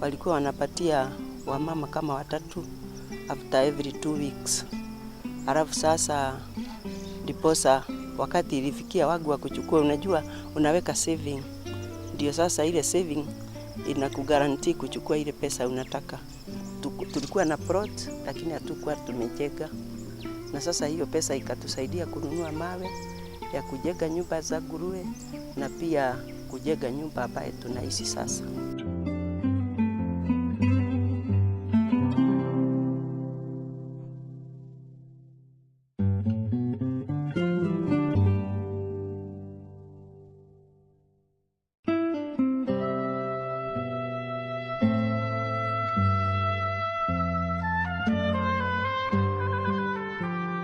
walikuwa wanapatia wamama kama watatu after every 2 weeks. Alafu sasa diposa wakati ilifikia wangu wa kuchukua, unajua unaweka saving. Ndio sasa ile saving inakugarantii kuchukua ile pesa unataka. Tulikuwa na plot lakini hatukuwa tumejenga. Na sasa hiyo pesa ikatusaidia kununua mawe ya kujenga nyumba za nguruwe na pia kujenga nyumba ambayo tunaishi sasa.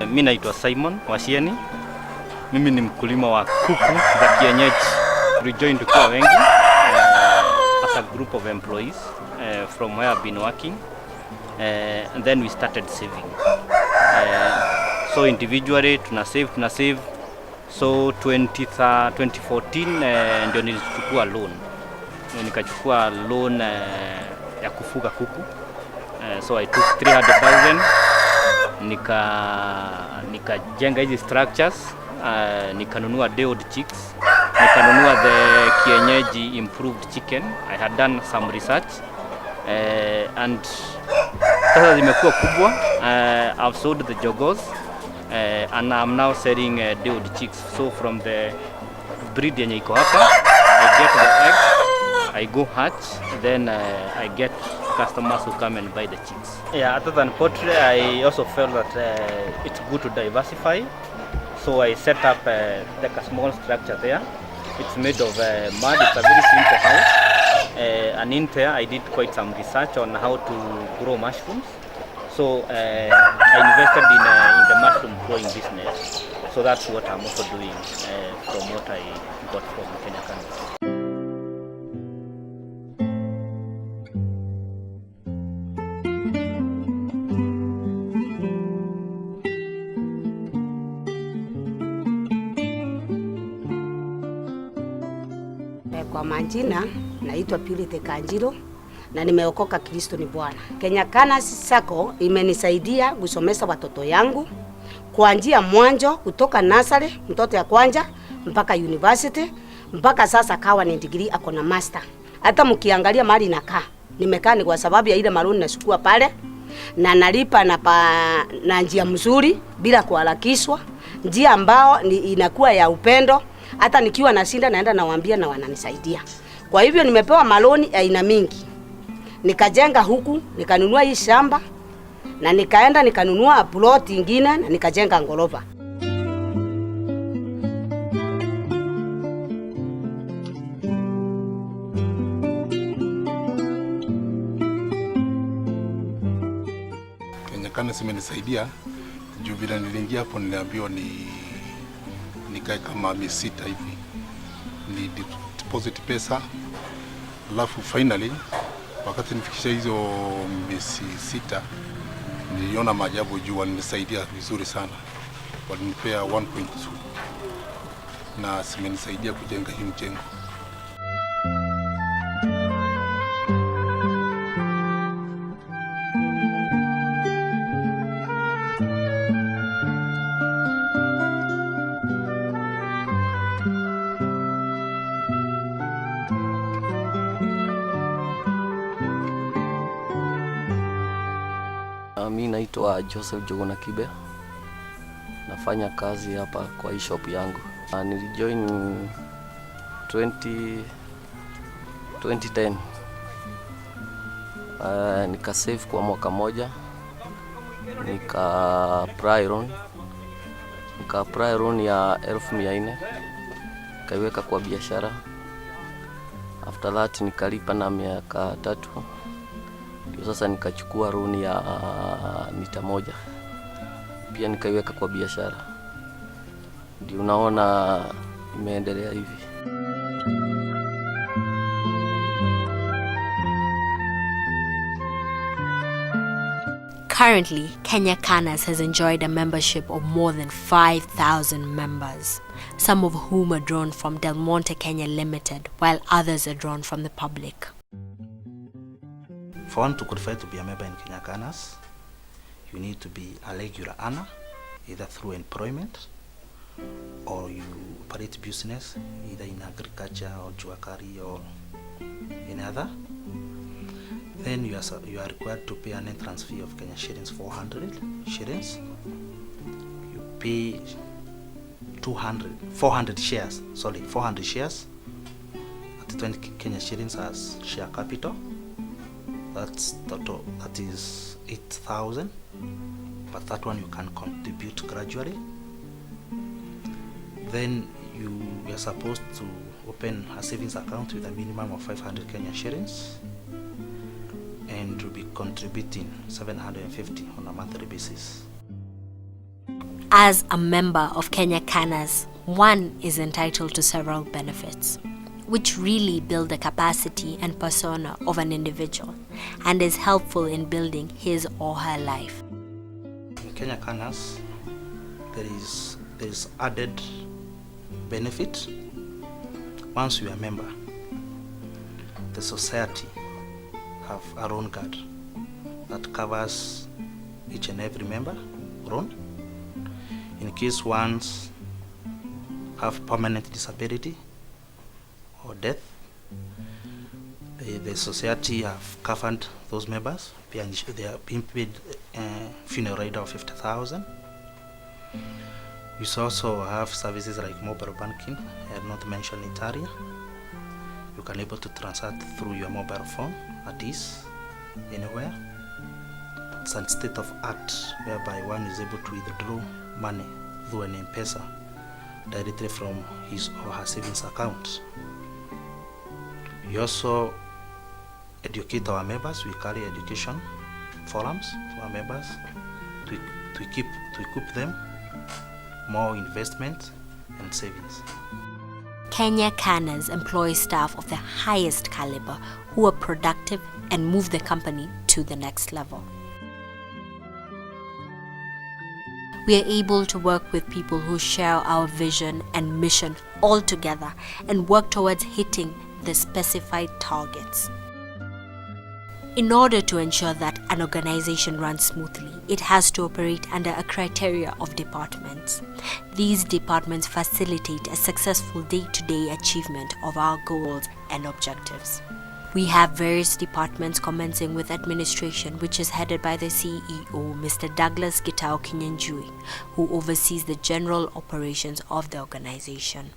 Mimi naitwa Simon Washieni. Mimi ni mkulima wa kuku za kienyeji. We joined tukiwa wengi as a group of employees from where I've been working, and then we started saving. So individually tuna save. So 2014 ndio nilichukua loan. Nikachukua loan ya kufuga kuku. So I took 300,000. Nikajenga hizi structures, nikanunua day-old chicks, nikanunua the kienyeji improved chicken. I had done some research and sasa zimekuwa kubwa. I've sold the jogos and I'm now selling day-old chicks. So from the breed yenye iko hapa, I get the eggs, I go hatch, then I get customers who come and buy the chicks. Yeah, other than poultry, I also felt that it's good to diversify. So I set up like a small structure there. It's made of mud. It's a very simple house. And in there, I did quite some research on how to grow mushrooms. So I invested in the mushroom growing business. So that's what I'm also doing from what I got from Kenya Canada. Kwa majina naitwa Purity Kanjiro na nimeokoka, Kristo ni Bwana. Kenya Canada Sacco imenisaidia kusomesha watoto yangu kuanzia mwanzo kutoka nursery mtoto ya kwanza mpaka university, mpaka sasa kawa ni degree ako na master. Hata mkiangalia mali nakaa, nimekaa ni kwa sababu ya ile maruni nashukua pale na nalipa na njia mzuri bila kuharakishwa, njia ambao inakuwa ya upendo. Hata nikiwa na shinda naenda nawaambia na wananisaidia. Kwa hivyo nimepewa maloni aina mingi. Nikajenga huku, nikanunua hii shamba na nikaenda nikanunua plot nyingine na nikajenga ngorofa. Kenya Canada imenisaidia juu vile niliingia hapo niliambiwa nikae kama miezi 6 hivi, ni deposit pesa. Alafu finally wakati nifikisha hizo miezi 6 niliona maajabu juu walinisaidia vizuri sana. Walinipea 1.2 na simenisaidia kujenga hii mjengo. Mimi naitwa Joseph Jogona Kibe. Nafanya kazi hapa kwa hii shop yangu. Nilijoin 2010. Nika save kwa mwaka moja. Nika apply loan ya 1400. Kaiweka kwa biashara. After that nikalipa na miaka 3. Sasa nikachukua loan ya mita 1. Pia nikaiweka kwa biashara. Ndio unaona imeendelea hivi. Currently, Kenya Canada has enjoyed a membership of more than 5,000 members, some of whom are drawn from Del Monte Kenya Limited, while others are drawn from the public. For one to qualify to be a member in Kenya Canas, you need to be a regular earner, either through employment or you operate business, either in agriculture or juakari or any other. Then you are required to pay an entrance fee of Kenya shillings 400 shillings. You pay 400 shares at 20 Kenya shillings as share capital. That's total, that is 8,000, but that one you can contribute gradually. Then you are supposed to open a savings account with a minimum of 500 Kenya shillings, and you'll be contributing 750 on a monthly basis. As a member of Kenya Canas, one is entitled to several benefits, which really build the capacity and persona of an individual and is helpful in building his or her life. In Kenya Canas, there is added benefit. Once you are a member, the society have a loan card that covers each and every member loan. In case ones have permanent disability or death, the society have covered those members. They are being paid funeral rider of 50,000. We also have services like mobile banking. I have not mentioned it earlier. You can able to transact through your mobile phone at ease, anywhere. It's a state of art whereby one is able to withdraw money through an M-Pesa directly from his or her savings account. We also educate our members. We carry education forums to our members to equip them more investment and savings. Kenya Canas employs staff of the highest caliber who are productive and move the company to the next level. We are able to work with people who share our vision and mission all together and work towards hitting the specified targets. In order to ensure that an organization runs smoothly, it has to operate under a criteria of departments. These departments facilitate a successful day-to-day achievement of our goals and objectives. We have various departments commencing with administration, which is headed by the CEO, Mr. Douglas Gitao Kinyanjui, who oversees the general operations of the organization.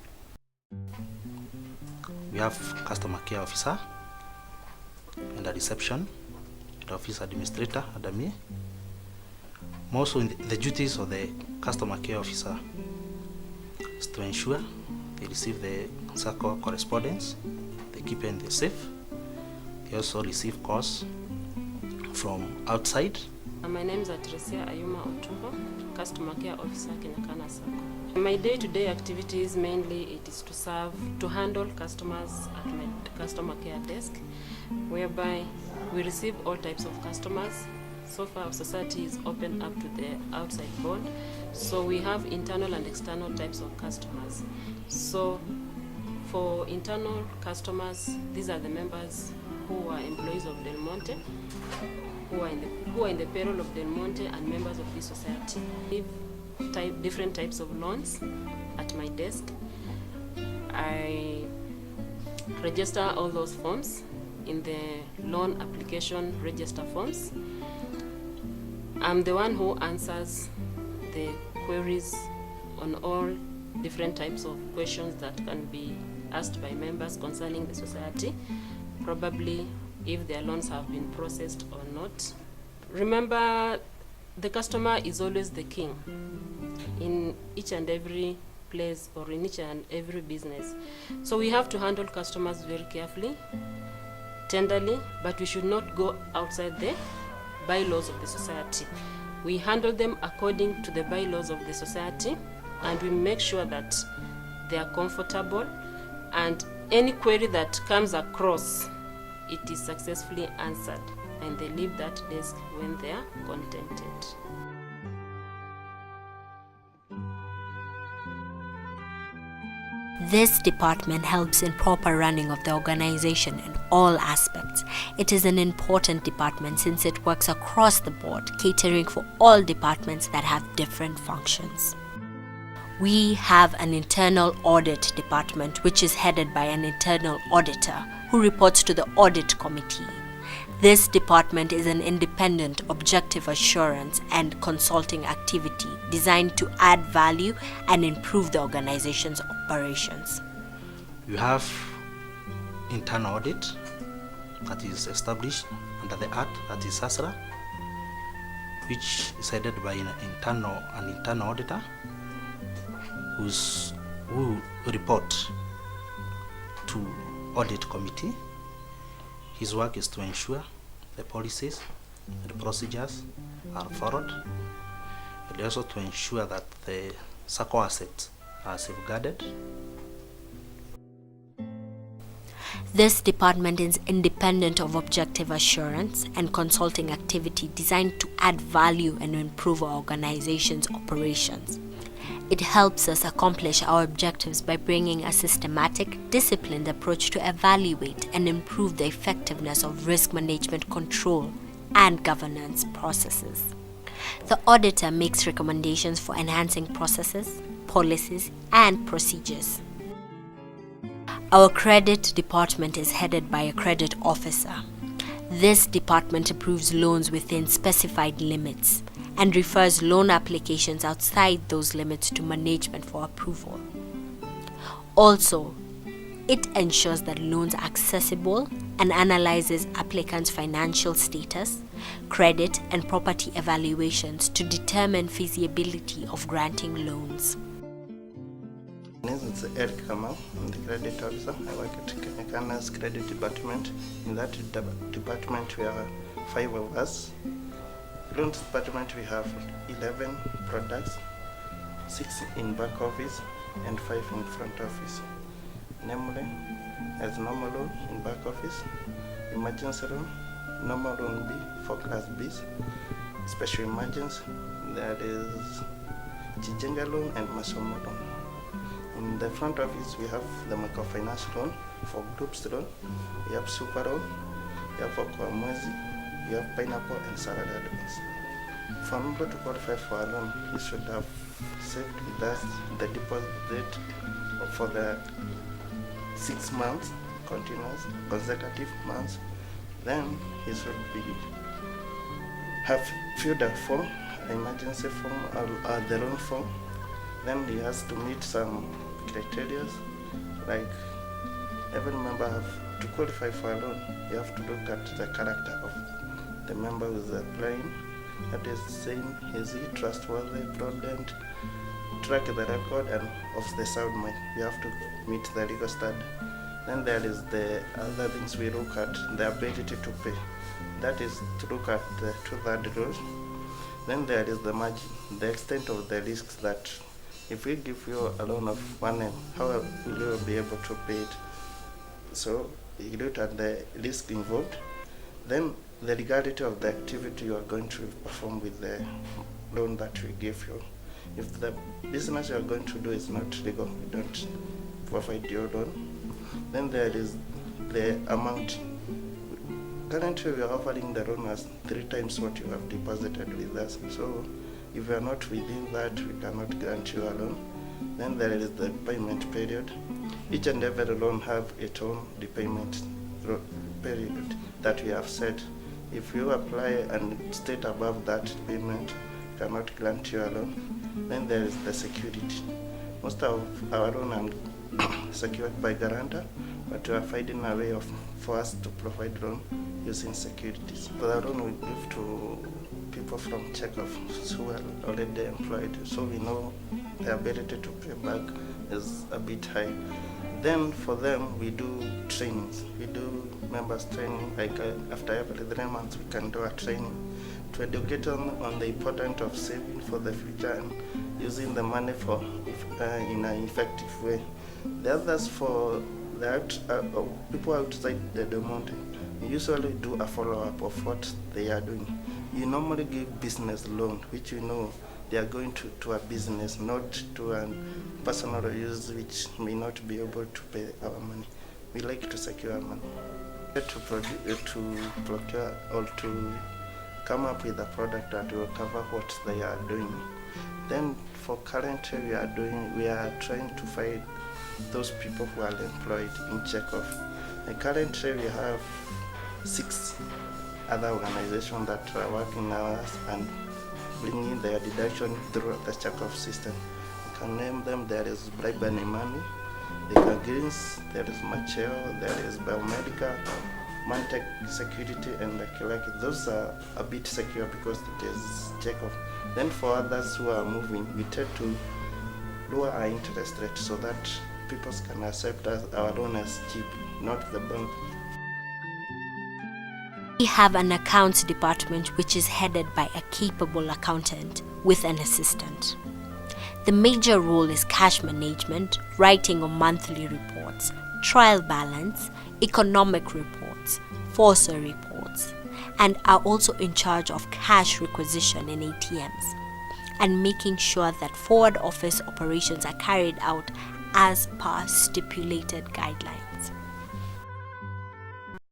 We have customer care officer and a reception, the office administrator, Adami. Also, the duties of the customer care officer is to ensure they receive the Sacco correspondence, they keep it in the safe. They also receive calls from outside. My name is Atresia Ayuma Otumbo, customer care officer, Kenya Canas Sacco. My day-to-day activities mainly it is to handle customers at my customer care desk, whereby we receive all types of customers. So far our society is open up to the outside board, so we have internal and external types of customers. So for internal customers, these are the members who are employees of Del Monte, who are in the payroll of Del Monte and members of this society. We have different types of loans at my desk. I register all those forms in the loan application register forms. I'm the one who answers the queries on all different types of questions that can be asked by members concerning the society, probably if their loans have been processed or not. Remember, the customer is always the king in each and every place or in each and every business. So we have to handle customers very carefully, tenderly, but we should not go outside the bylaws of the society. We handle them according to the bylaws of the society, and we make sure that they are comfortable, and any query that comes across, it is successfully answered, and they leave that desk when they are contented. This department helps in proper running of the organization in all aspects. It is an important department since it works across the board, catering for all departments that have different functions. We have an internal audit department which is headed by an internal auditor who reports to the audit committee. This department is an independent, objective assurance and consulting activity designed to add value and improve the organization's operations. We have internal audit that is established under the Act, that is SASRA, which is headed by an internal auditor who report to audit committee. His work is to ensure the policies and the procedures are followed, and also to ensure that the Sacco assets are safeguarded. This department is independent of objective assurance and consulting activity designed to add value and improve our organization's operations. It helps us accomplish our objectives by bringing a systematic, disciplined approach to evaluate and improve the effectiveness of risk management control and governance processes. The auditor makes recommendations for enhancing processes, policies, and procedures. Our credit department is headed by a credit officer. This department approves loans within specified limits and refers loan applications outside those limits to management for approval. Also, it ensures that loans are accessible and analyzes applicants' financial status, credit, and property evaluations to determine feasibility of granting loans. My name is Eric Kamau. I'm the credit officer. I work at Kenyakana's credit department. In that department, we are 5 of us. In loans department, we have 11 products, 6 in back office and 5 in front office. Namely, as normal loan in back office, emergency loan, normal loan B for class Bs, special emergency, that is Chijenga loan and Masomo loan. In the front office, we have the microfinance loan for groups loan, we have super loan, we have Okwamwezi, we have pineapple and salad loans. For an able to qualify for a loan, he should have saved with us the deposit for the 6 months, continuous, consecutive months. Then he should have filled a form, emergency form or the loan form. Then he has to meet some criteria, like every member have to qualify for a loan. You have to look at the character of the member who is applying. That is saying, is he trustworthy, prudent, track the record and of the sound mind. You have to meet the legal standard. Then there is the other things we look at, the ability to pay. That is to look at the 2/3 rule. Then there is the margin, the extent of the risks that if we give you a loan of 1M, how will you be able to pay it? So you look at the risk involved. Then the legality of the activity you are going to perform with the loan that we give you. If the business you are going to do is not legal, we don't provide your loan. Then there is the amount. Currently we are offering the loan as 3 times what you have deposited with us. So if you are not within that, we cannot grant you a loan. Then there is the payment period. Each and every loan have its own repayment period that we have set. If you apply and state above that payment, cannot grant you a loan. Then there is the security. Most of our loan are secured by guarantor, but we are finding a way for us to provide loan using securities. For the loan we give to people from checkoff who are already employed, so we know the ability to pay back is a bit high. Then for them we do trainings. We do members training, like after every 3 months we can do a training to educate them on the importance of saving for the future and using the money for in an effective way. The others for the people outside the mountain, we usually do a follow-up of what they are doing. You normally give business loan, which you know they are going to a business, not to a personal use which may not be able to pay our money. We like to secure our money. To procure or to come up with a product that will cover what they are doing. Then for currently we are trying to find those people who are employed in checkoff. Currently we have 6 other organizations that are working hours and bringing their deduction through the checkoff system. You can name them. There is Bribe and Money, the Greens, there is Macheo, there is Biomedical, Mantech Security, and Lakilaki. Those are a bit secure because it is checkoff. Then for others who are moving, we tend to lower our interest rate so that people can accept our loan as cheap, not the bank. We have an accounts department which is headed by a capable accountant with an assistant. The major role is cash management, writing of monthly reports, trial balance, economic reports, FOSA reports, and are also in charge of cash requisition in ATMs and making sure that forward office operations are carried out as per stipulated guidelines.